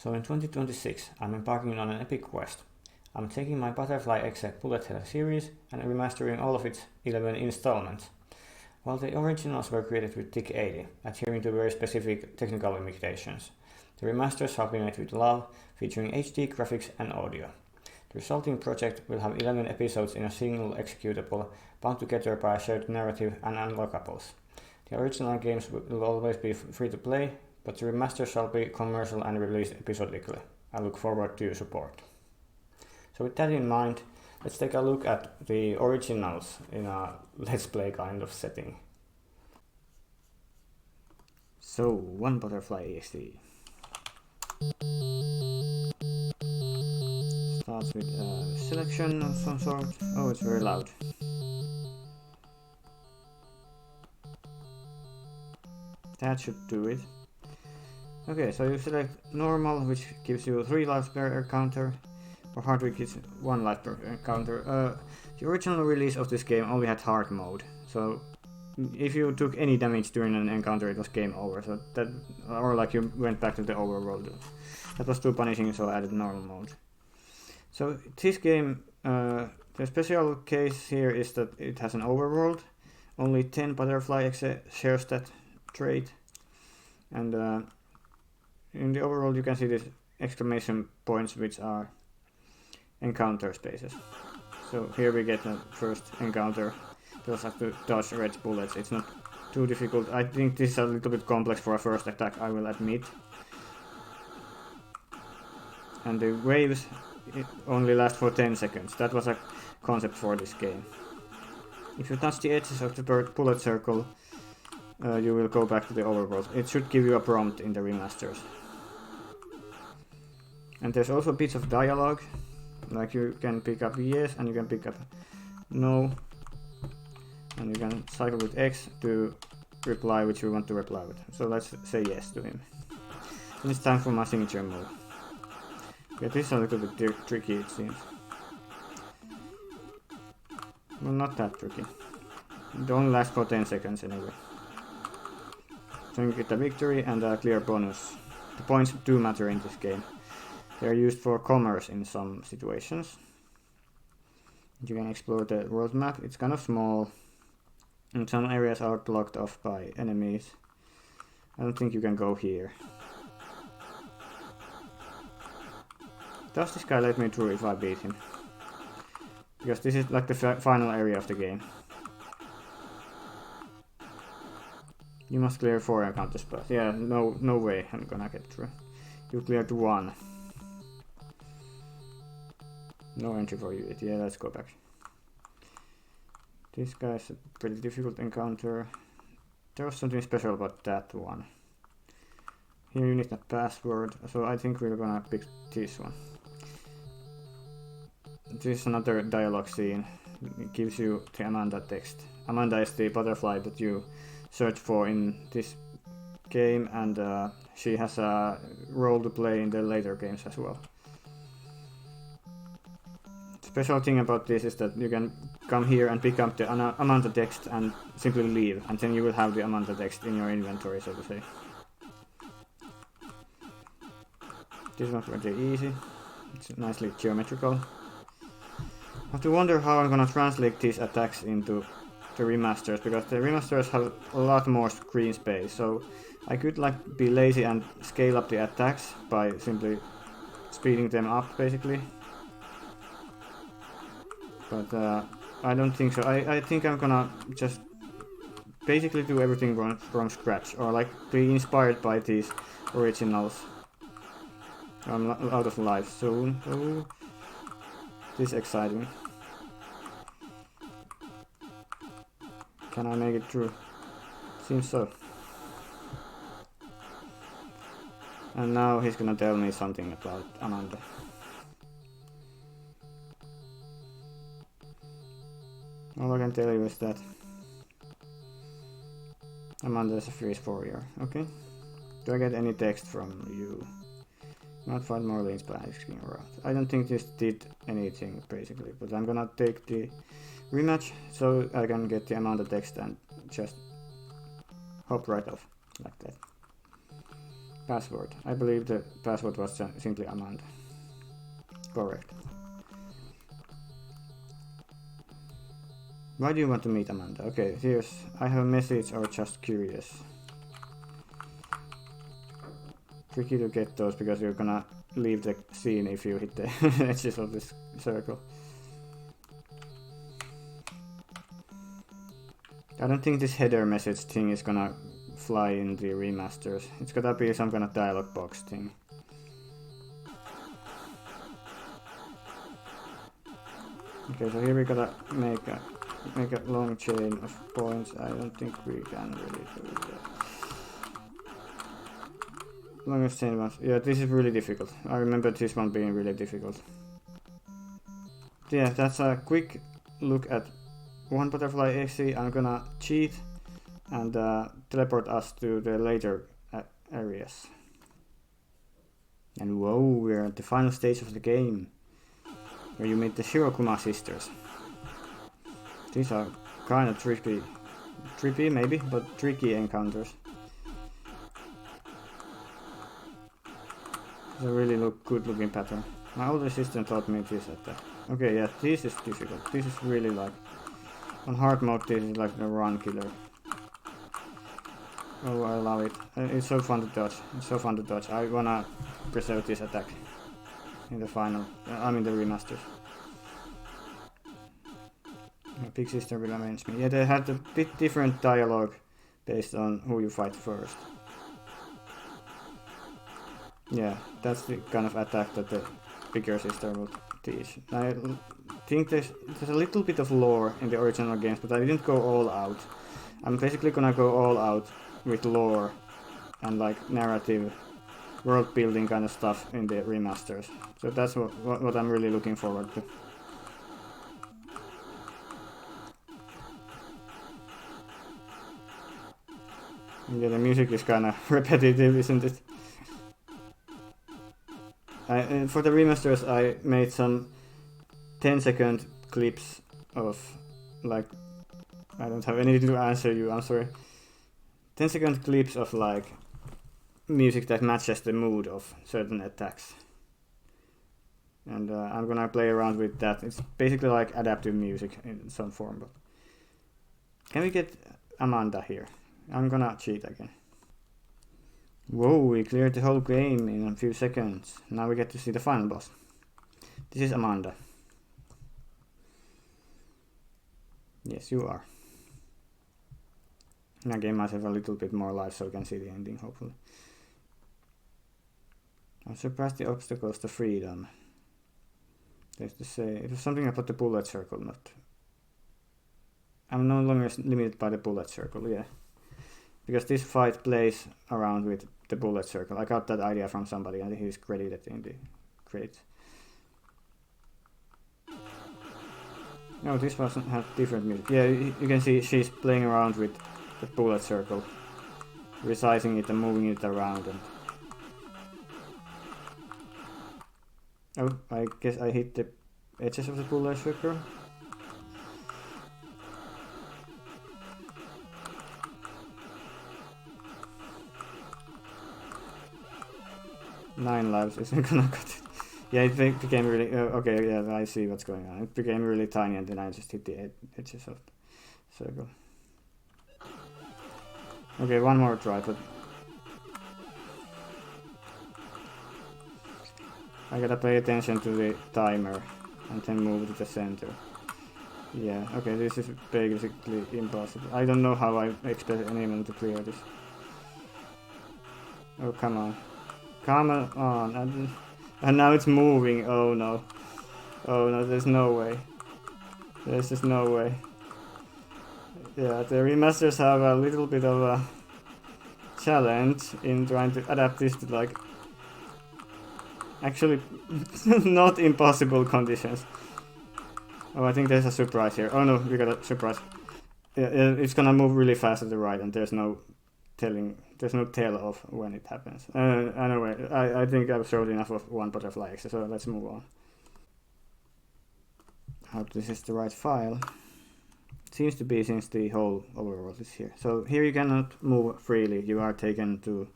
So in 2026, I'm embarking on an epic quest. I'm taking my Butterfly.exe bullet hell series and remastering all of its 11 installments. While the originals were created with TIC-80, adhering to very specific technical limitations, the remasters have been made with love, featuring HD graphics and audio. The resulting project will have 11 episodes in a single executable, bound together by a shared narrative and unlockables. The original games will always be free to play, but the remasters shall be commercial and released episodically. I look forward to your support. So with that in mind, let's take a look at the originals in a Let's Play kind of setting. So, one Butterfly.exe. Starts with a selection of some sort. Oh, it's very loud. That should do it. Okay, so you select normal, which gives you 3 lives per encounter, or hard, which gives 1 life per encounter. The original release of this game only had hard mode, so if you took any damage during an encounter, it was game over. So that, or like you went back to the overworld. That was too punishing, so I added normal mode. So this game, the special case here is that it has an overworld. Only 10 Butterfly.exe shares that trait, and in the overworld you can see these exclamation points, which are encounter spaces. So here we get the first encounter. Just have to dodge red bullets. It's not too difficult. I think this is a little bit complex for a first attack, I will admit. And the waves only last for 10 seconds. That was a concept for this game. If you touch the edges of the bullet circle, you will go back to the overworld. It should give you a prompt in the remasters. And there's also bits of dialogue, like you can pick up yes and you can pick up no, and you can cycle with X to reply which you want to reply with. So let's say yes to him. And it's time for my signature move. Okay, this is a little bit tricky, it seems. Well, not that tricky. It only lasts for 10 seconds anyway. So you get a victory and a clear bonus. The points do matter in this game. They are used for commerce in some situations. You can explore the world map. It's kind of small, and some areas are blocked off by enemies. I don't think you can go here. Does this guy let me through if I beat him? Because this is like the final area of the game. You must clear 4 encounters, but yeah, no way I'm gonna get through. You cleared 1. No entry for you. Yeah, let's go back. This guy's a pretty difficult encounter. There was something special about that one. Here you need a password, so I think we're gonna pick this one. This is another dialogue scene. It gives you the Amanda text. Amanda is the butterfly that you search for in this game, and she has a role to play in the later games as well. Special thing about this is that you can come here and pick up the Amanda text and simply leave, and then you will have the Amanda text in your inventory, so to say. This one's very easy. It's nicely geometrical. I have to wonder how I'm gonna translate these attacks into the remasters, because the remasters have a lot more screen space, so I could like be lazy and scale up the attacks by simply speeding them up basically. But I don't think so. I think I'm gonna just basically do everything from scratch, or like be inspired by these originals. I'm out of life soon. Oh, this is exciting. Can I make it through? Seems so. And now he's gonna tell me something about Amanda. All I can tell you is that Amanda is a freeze warrior. Okay. Do I get any text from you? Not find more lanes by asking around. I don't think this did anything basically, but I'm gonna take the rematch so I can get the Amanda text and just hop right off like that. Password. I believe the password was simply Amanda. Correct. Why do you want to meet Amanda? Okay, here's... I have a message or just curious. Tricky to get those because you're gonna leave the scene if you hit the edges of this circle. I don't think this header message thing is gonna fly in the remasters. It's gotta be some kind of dialog box thing. Okay, so here we gotta make a long chain of points. I don't think we can really do that. Longest chain ones. Yeah, this is really difficult. I remember this one being really difficult. Yeah, that's a quick look at one Butterfly.exe. I'm gonna cheat and teleport us to the later areas. And whoa, we're at the final stage of the game, where you meet the Shirokuma sisters. These are kind of trippy maybe, but tricky encounters. It's a really good looking pattern. My older sister taught me this attack. Okay, yeah, this is difficult. This is really like... On hard mode, this is like the run killer. Oh, I love it. It's so fun to dodge. It's so fun to dodge. I wanna preserve this attack in the final... I mean the remasters. My big sister will avenge me. Yeah, they had a bit different dialogue based on who you fight first. Yeah, that's the kind of attack that the bigger sister will teach. I think there's a little bit of lore in the original games, but I didn't go all out. I'm basically gonna go all out with lore and like narrative, world building kind of stuff in the remasters. So that's what I'm really looking forward to. Yeah, the music is kind of repetitive, isn't it? For the remasters, I made some 10-second clips of, like, I don't have anything to answer you, I'm sorry. 10-second clips of, like, music that matches the mood of certain attacks. And I'm gonna play around with that. It's basically like adaptive music in some form. But can we get Amanda here? I'm gonna cheat again. Whoa, we cleared the whole game in a few seconds. Now we get to see the final boss. This is Amanda. Yes, you are. And I gave myself a little bit more life so I can see the ending, hopefully. I'm surprised the obstacles to freedom. There's to say, it was something about the bullet circle, not... I'm no longer limited by the bullet circle, yeah. Because this fight plays around with the bullet circle. I got that idea from somebody and he's credited in the credits. No, this one has different music. Yeah, you can see she's playing around with the bullet circle, resizing it and moving it around. And oh, I guess I hit the edges of the bullet circle. Nine lives isn't gonna cut it. Yeah, it became really... okay, yeah, I see what's going on. It became really tiny and then I just hit the edges of the circle. Okay, one more try, but... I gotta pay attention to the timer and then move to the center. Yeah, okay, this is basically impossible. I don't know how I expect anyone to clear this. Oh, come on. Come on. And now it's moving. Oh no. Oh no, there's no way. There's just no way. Yeah, the remasters have a little bit of a challenge in trying to adapt this to like actually not impossible conditions. Oh, I think there's a surprise here. Oh no, we got a surprise. Yeah, it's gonna move really fast to the right and there's no tell of when it happens. Anyway, I think I've showed enough of one Butterfly.exe, so let's move on. Hope this is the right file. It seems to be since the whole overworld is here. So here you cannot move freely, you are taken to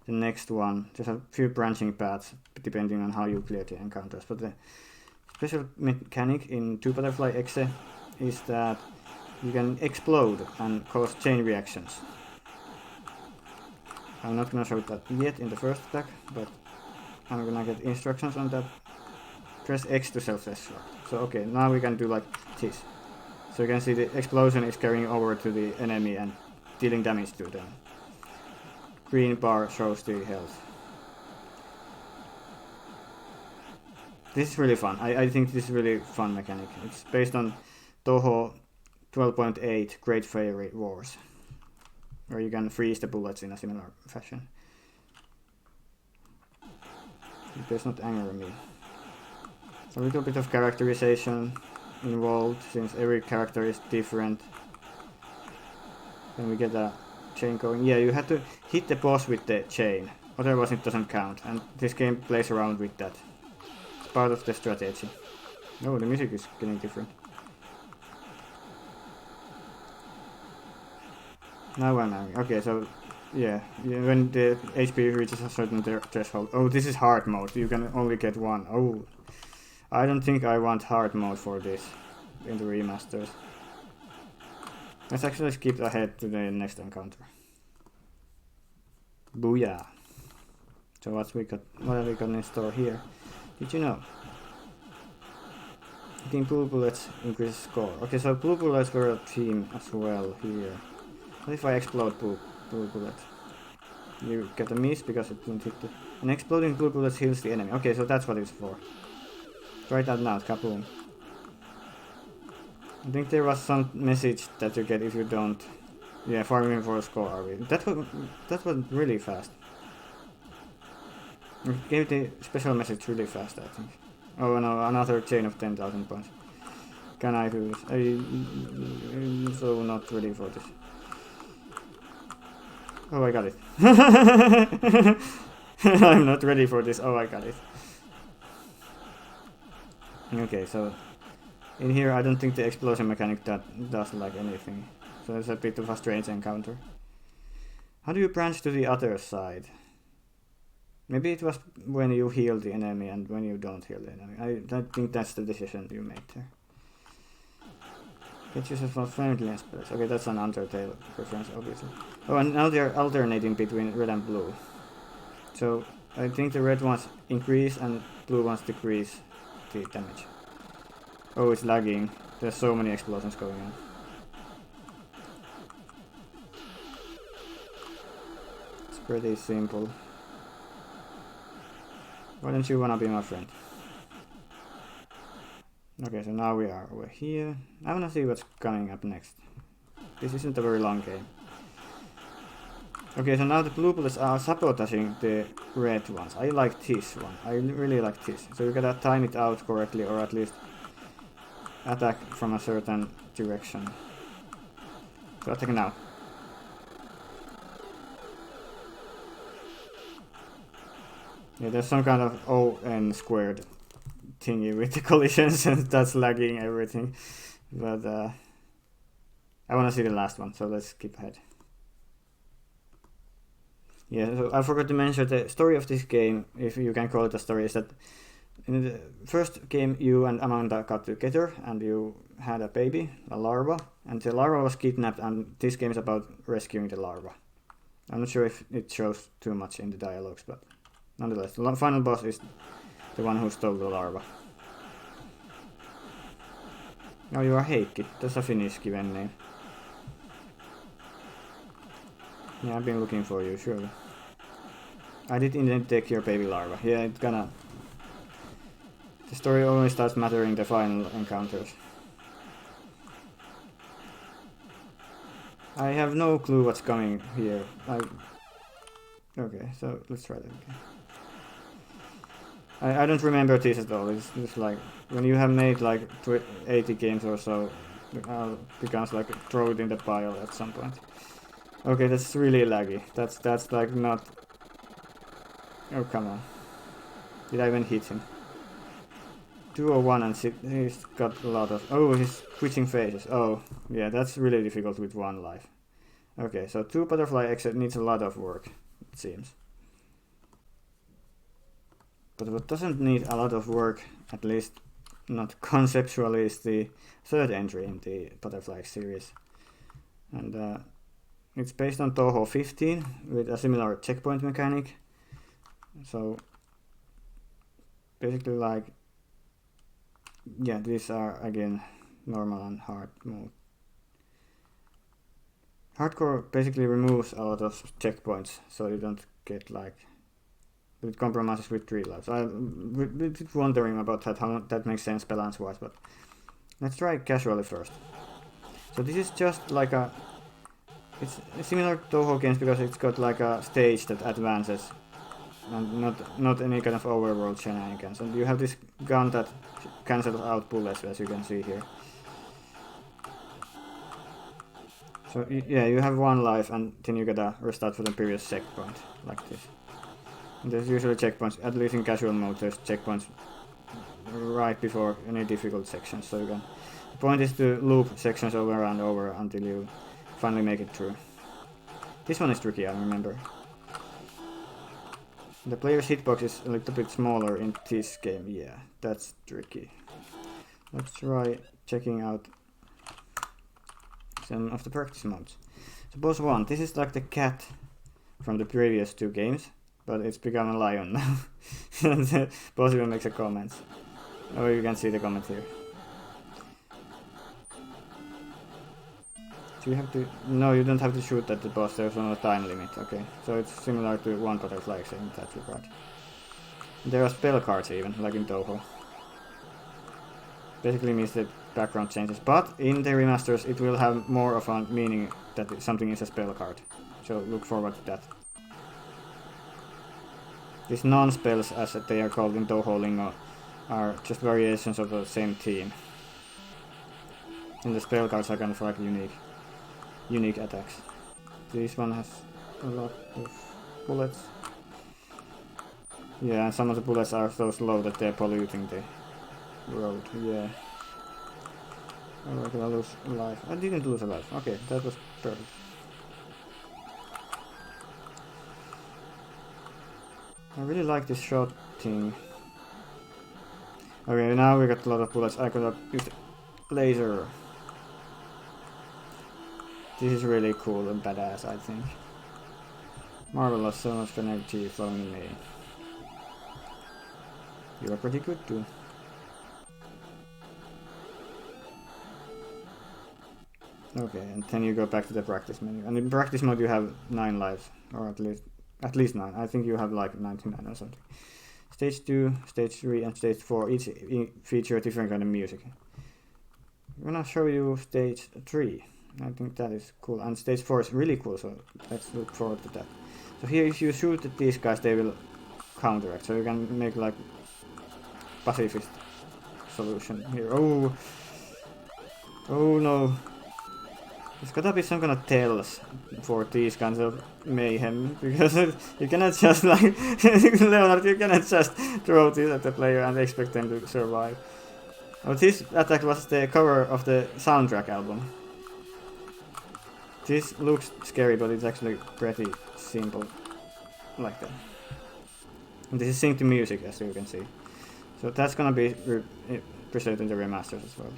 the next one. There's a few branching paths depending on how you clear the encounters, but the special mechanic in Butterfly.exe is that you can explode and cause chain reactions. I'm not gonna show that yet in the first attack, but I'm gonna get instructions on that. Press X to self-destruct. So okay, now we can do like this. So you can see the explosion is carrying over to the enemy and dealing damage to them. Green bar shows the health. This is really fun. I think this is really fun mechanic. It's based on Toho 12.8 Great Fairy Wars, where you can freeze the bullets in a similar fashion. It does not anger me. A little bit of characterization involved, since every character is different. Then we get a chain going. Yeah, you have to hit the boss with the chain, otherwise it doesn't count, and this game plays around with that. It's part of the strategy. Oh, the music is getting different. Now I'm angry. Okay, so yeah, when the HP reaches a certain threshold. Oh, this is hard mode. You can only get one. Oh, I don't think I want hard mode for this in the remasters. Let's actually skip ahead to the next encounter. Booyah! So what have we got in store here? Did you know? I think blue bullets increase score. Okay, so blue bullets were a team as well here. What if I explode blue bullet? You get a miss because it didn't hit the... And exploding blue bullets heals the enemy. Okay, so that's what it's for. Try that now, kaboom. I think there was some message that you get if you don't... Yeah, farming for a score, are we? That was really fast. It gave the special message really fast, I think. Oh no, another chain of 10,000 points. Can I do this? I'm so not ready for this. Oh, I got it. I'm not ready for this. Oh, I got it. Okay, so in here I don't think the explosion mechanic does like anything. So it's a bit of a strange encounter. How do you branch to the other side? Maybe it was when you heal the enemy and when you don't heal the enemy. I think that's the decision you made there. Get yourself a friendly space. Okay, that's an Undertale reference, obviously. Oh, and now they're alternating between red and blue. So I think the red ones increase and blue ones decrease the damage. Oh, it's lagging. There's so many explosions going on. It's pretty simple. Why don't you wanna be my friend? Okay, so now we are over here. I wanna see what's coming up next. This isn't a very long game. Okay, so now the blue bullets are sabotaging the red ones. I like this one. I really like this. So you gotta time it out correctly, or at least attack from a certain direction. So attack now. Yeah, there's some kind of ON squared thingy with the collisions and that's lagging everything. But I wanna see the last one, so let's skip ahead. Yeah, so I forgot to mention the story of this game, if you can call it a story, is that in the first game you and Amanda got together and you had a baby, a larva, and the larva was kidnapped, and this game is about rescuing the larva. I'm not sure if it shows too much in the dialogues, but nonetheless, the final boss is the one who stole the larva. Oh, you are Heikki. That's a Finnish given name. Yeah, I've been looking for you, surely. I did indeed take your baby larva. Yeah, it's gonna... The story only starts mattering the final encounters. I have no clue what's coming here. Okay, so let's try that again. I don't remember this at all. It's just like when you have made like 80 games or so, it becomes like throw it in the pile at some point. Okay, that's really laggy. That's like not... Oh, come on. Did I even hit him? 201 and he's got a lot of... Oh, he's switching phases. Oh, yeah, that's really difficult with one life. Okay, so Butterfly.exe needs a lot of work, it seems. But what doesn't need a lot of work, at least not conceptually, is the third entry in the Butterfly series. And it's based on Toho 15 with a similar checkpoint mechanic. So basically, like, yeah, these are again normal and hard mode. Hardcore basically removes a lot of checkpoints, so you don't get like, it compromises with 3 lives. I'm a bit wondering about that, how that makes sense balance wise, but let's try casually first. So this is just like it's similar to Toho games because it's got like a stage that advances and not any kind of overworld shenanigans. And you have this gun that cancels out bullets, as you can see here. So yeah, you have 1 life and then you gotta restart from the previous checkpoint, like this. And there's usually checkpoints, at least in casual mode, there's checkpoints right before any difficult sections, so you can... The point is to loop sections over and over until you finally make it through. This one is tricky, I remember. The player's hitbox is a little bit smaller in this game, yeah, that's tricky. Let's try checking out some of the practice modes. So boss 1, this is like the cat from the previous 2 games, but it's become a lion now. And the boss even makes a comment. Oh, you can see the comment here. So you have to... No, you don't have to shoot at the boss, there's no time limit, okay. So it's similar to one Butterfly.exe in that regard. There are spell cards even, like in Toho. Basically means the background changes, but in the remasters it will have more of a meaning that something is a spell card. So look forward to that. These non-spells, as they are called in Toho lingo, are just variations of the same theme. And the spell cards are kind of like unique attacks. This one has a lot of bullets. Yeah, and some of the bullets are so slow that they're polluting the road, yeah. Oh, did I lose a life? I didn't lose a life. Okay, that was perfect. I really like this shot thing. Okay, now we got a lot of bullets. I could have used laser. This is really cool and badass, I think. Marvelous, so much energy flowing in me. You are pretty good too. Okay, and then you go back to the practice menu. And in practice mode you have 9 lives, or at least 9. I think you have like 99 or something. Stage 2, Stage 3 and Stage 4 each feature a different kind of music. I'm gonna show you Stage 3. I think that is cool. And Stage 4 is really cool, so let's look forward to that. So here if you shoot at these guys they will counteract, so you can make like pacifist solution here. Oh no. There's gotta be some kind of tells for these kinds of mayhem, because you cannot just like Leonard, you cannot just throw this at the player and expect them to survive. Oh, this attack was the cover of the soundtrack album. This looks scary, but it's actually pretty simple, like that. And this is synced to music, as you can see. So that's gonna be preserved in the remasters as well.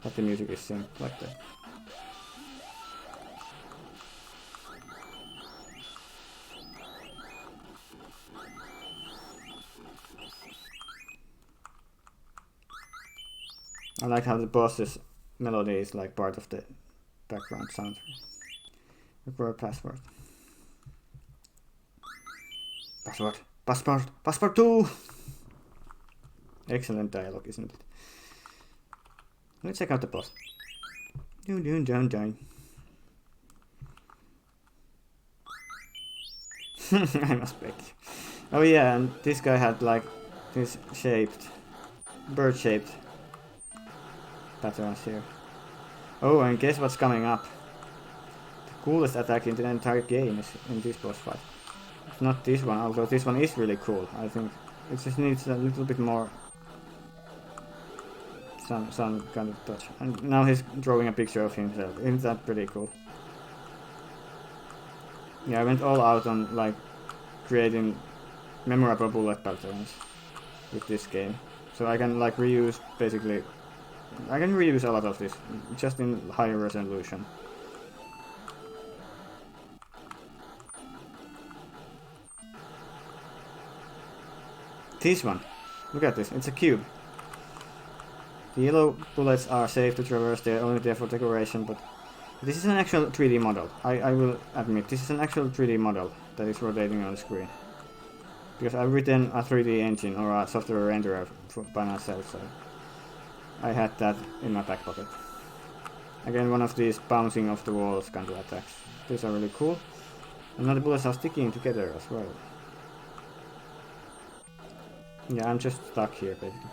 But the music is synced like that. I like how the boss's melody is like part of the background sound. Require password. Passport 2! Excellent dialogue, isn't it? Let's check out the boss. Dun. I must beg. Oh yeah, and this guy had like this bird-shaped patterns here. Oh, and guess what's coming up? The coolest attack in the entire game is in this boss fight. It's not this one, although this one is really cool. I think it just needs a little bit more some kind of touch. And now he's drawing a picture of himself. Isn't that pretty cool? Yeah, I went all out on like creating memorable bullet patterns with this game. So I can like reuse basically. I can reuse a lot of this just in higher resolution. This one. Look at this. It's a cube. The yellow bullets are safe to traverse. They're only there for decoration, but this is an actual 3D model. I will admit, this is an actual 3D model that is rotating on the screen. Because I've written a 3D engine or a software renderer by myself, so I had that in my back pocket. Again, one of these bouncing off the walls kind of attacks. These are really cool. And now the bullets are sticking together as well. Yeah, I'm just stuck here, basically.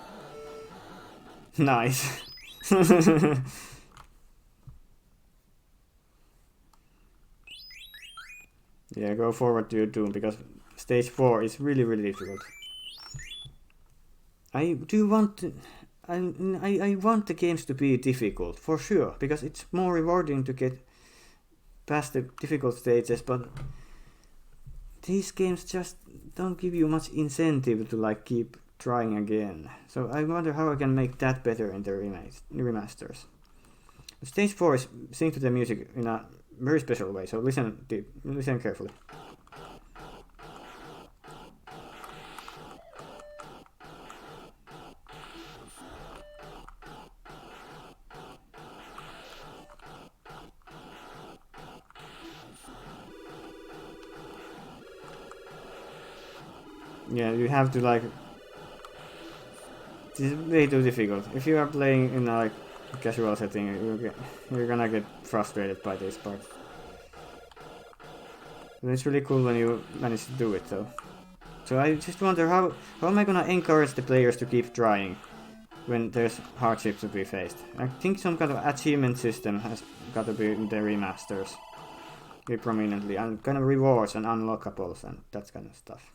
Nice. Yeah, go forward to your doom, because stage 4 is really, really difficult. I do want to... I want the games to be difficult, for sure, because it's more rewarding to get past the difficult stages, but these games just don't give you much incentive to like keep trying again. So I wonder how I can make that better in the remasters. Stage 4 is synced to the music in a very special way, so listen carefully. Yeah, you have to like... This is way too difficult. If you are playing in a like casual setting, you're gonna get frustrated by this part. But it's really cool when you manage to do it though. So I just wonder how am I gonna encourage the players to keep trying when there's hardship to be faced. I think some kind of achievement system has got to be in the remasters. Very prominently, and kind of rewards and unlockables and that kind of stuff.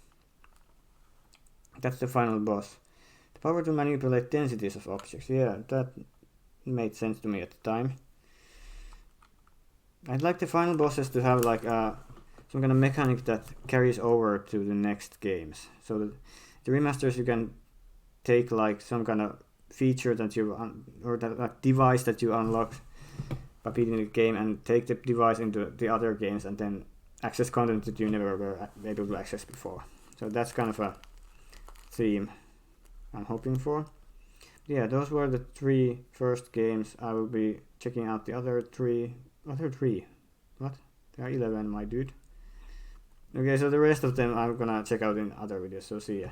That's the final boss. The power to manipulate densities of objects. Yeah, that made sense to me at the time. I'd like the final bosses to have like some kind of mechanic that carries over to the next games. So the remasters, you can take like some kind of feature that you or that like device that you unlock by beating the game, and take the device into the other games and then access content that you never were able to access before. So that's kind of a theme I'm hoping for. Yeah, those were the 3 first games. I will be checking out the other 3. What? There are 11, my dude. Okay, so the rest of them I'm gonna check out in other videos, so see ya.